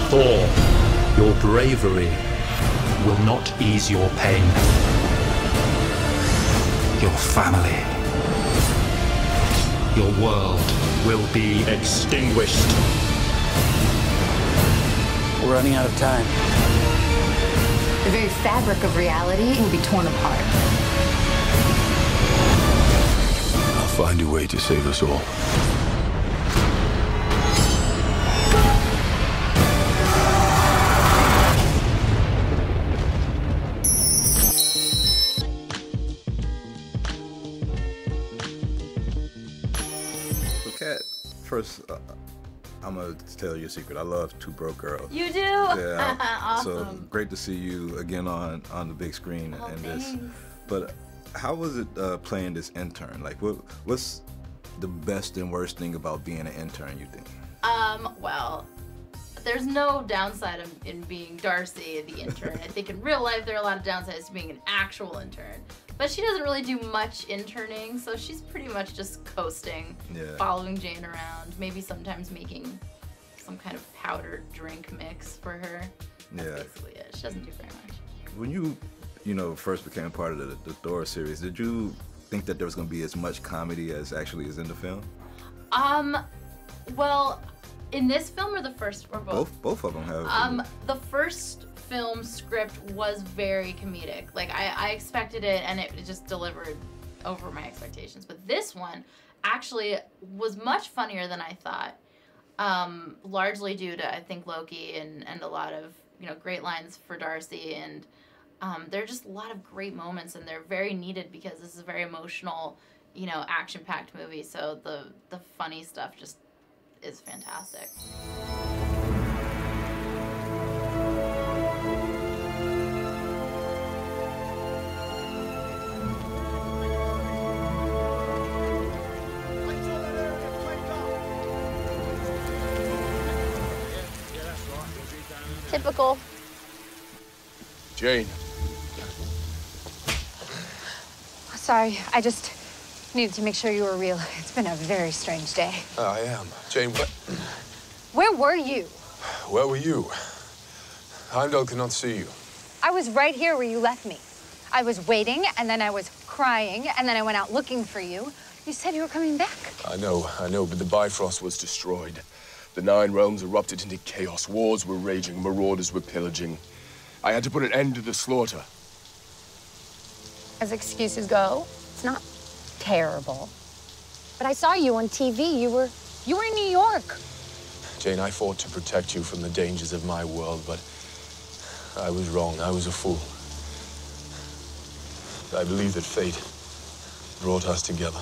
Thor, your bravery will not ease your pain. Your family, your world will be extinguished. We're running out of time. The very fabric of reality will be torn apart. I'll find a way to save us all. Kat, first, I'm gonna tell you a secret. I love Two Broke Girls. You do? Yeah. Awesome. So great to see you again on the big screen and thanks. this. But how was it playing this intern? Like, what's the best and worst thing about being an intern, you think? Well, there's no downside in being Darcy, the intern. I think in real life there are a lot of downsides to being an actual intern. But she doesn't really do much interning, so she's pretty much just coasting, following Jane around, maybe sometimes making some kind of powdered drink mix for her. That's basically it. She doesn't do very much. When you first became part of the Thor series, did you think that there was going to be as much comedy as actually is in the film? Well, in this film or the first, or both? Both of them have. The first film script was very comedic. Like, I expected it, and it just delivered over my expectations. But this one actually was much funnier than I thought, largely due to, I think, Loki and a lot of, great lines for Darcy, and there are just a lot of great moments, and they're very needed because this is a very emotional, action-packed movie, so the funny stuff just is fantastic. Typical. Jane. Sorry, I just needed to make sure you were real. It's been a very strange day. I am. Jane, what? Where were you? Where were you? Heimdall cannot see you. I was right here where you left me. I was waiting, and then I was crying, and then I went out looking for you. You said you were coming back. I know, but the Bifrost was destroyed. The 9 realms erupted into chaos. Wars were raging, marauders were pillaging. I had to put an end to the slaughter. As excuses go, it's not terrible. But I saw you on TV. You were in New York. Jane, I fought to protect you from the dangers of my world, but I was wrong. I was a fool. I believe that fate brought us together.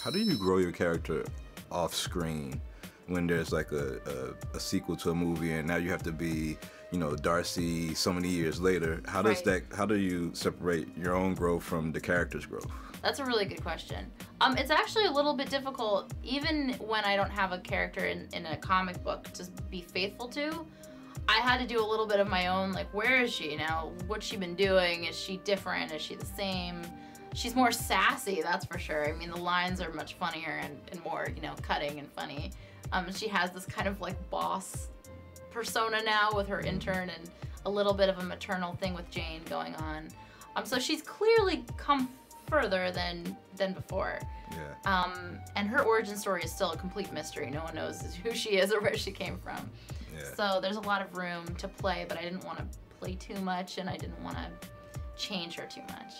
How do you grow your character off screen when there's like a sequel to a movie and now you have to be, Darcy so many years later? How do you separate your own growth from the character's growth? That's a really good question. It's actually a little bit difficult, even when I don't have a character in a comic book to be faithful to. I had to do a little bit of my own, like, where is she now? What's she been doing? Is she different? Is she the same? She's more sassy, that's for sure. I mean, the lines are much funnier and more, cutting and funny. She has this kind of like boss persona now with her intern and a little bit of a maternal thing with Jane going on. So she's clearly come further than before. Yeah. And her origin story is still a complete mystery. No one knows who she is or where she came from. Yeah. So there's a lot of room to play, but I didn't want to play too much and I didn't want to change her too much.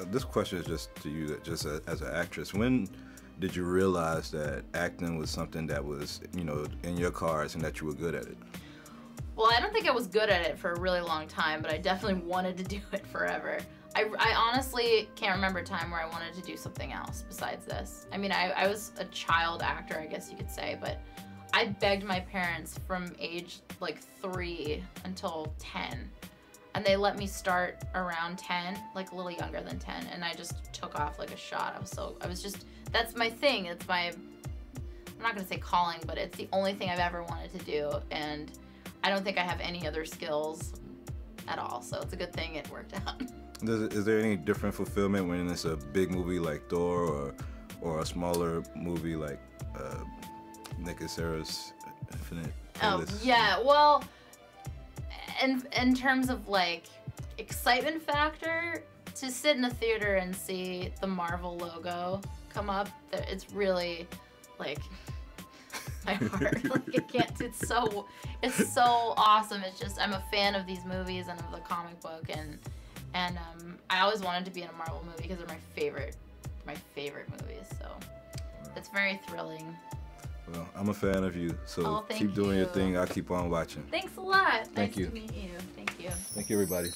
This question is just to you, just as an actress. When did you realize that acting was something that was, in your cards and that you were good at it? Well, I don't think I was good at it for a really long time, but I definitely wanted to do it forever. I honestly can't remember a time where I wanted to do something else besides this. I mean, I was a child actor, I guess you could say, but I begged my parents from age like 3 until 10. And they let me start around 10, like a little younger than 10, and I just took off like a shot. That's my thing. I'm not gonna say calling, but it's the only thing I've ever wanted to do, and I don't think I have any other skills at all, so it's a good thing it worked out. Is there any different fulfillment when it's a big movie like Thor or a smaller movie like Nick and Sarah's Infinite. Oh yeah, well, in terms of like excitement factor, to sit in a theater and see the Marvel logo come up, it's really like my heart. Like it can't. It's so awesome. It's just I'm a fan of these movies and of the comic book, and I always wanted to be in a Marvel movie because they're my favorite movies. So it's very thrilling. Well, I'm a fan of you, so thank keep doing your you. thing. I'll keep on watching. Thanks a lot. Thank you. Nice to meet you. Thank you. Thank you, everybody.